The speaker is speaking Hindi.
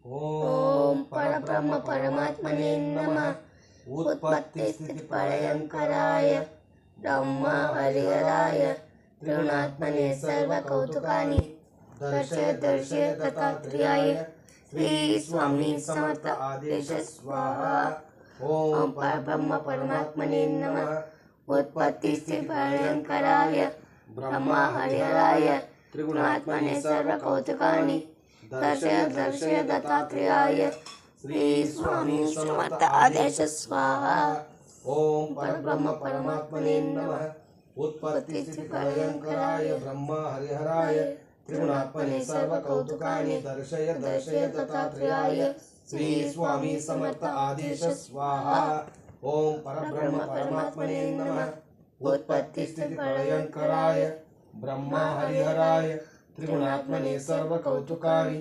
ओम परब्रह्म परमात्मने नमः। उत्पत्तिस्थितिप्रलयंकराय ब्रह्म हरिहराय त्रिगुणात्मने सर्वकौतुकानि दर्शय दर्शय दत्तात्रेयाय श्री स्वामी समर्थ आदेश स्वाहा। ओम परब्रह्म परमात्मने नमः। उत्पत्तिस्थितिप्रलयंकराय ब्रह्म हरिहराय त्रिगुणात्मने सर्वकौतुकानि दर्शय दर्शय दत्तात्रेयाय श्री स्वामी समर्थ आदेश स्वाहा। ओम परब्रह्म परमात्मने नमः। उत्पत्तिस्थितिप्रलयंकराय ब्रह्म हरिहराय त्रिगुणात्मने सर्वकौतुकानि दर्शय दर्शय दत्तात्रेयाय श्री स्वामी समर्थ आदेश स्वाहा। ओम परब्रह्म परमात्मने नमः। उत्पत्तिस्थितिप्रलयंकराय ब्रह्म हरिहराय त्रिगुणात्मने सर्वकौतुकानि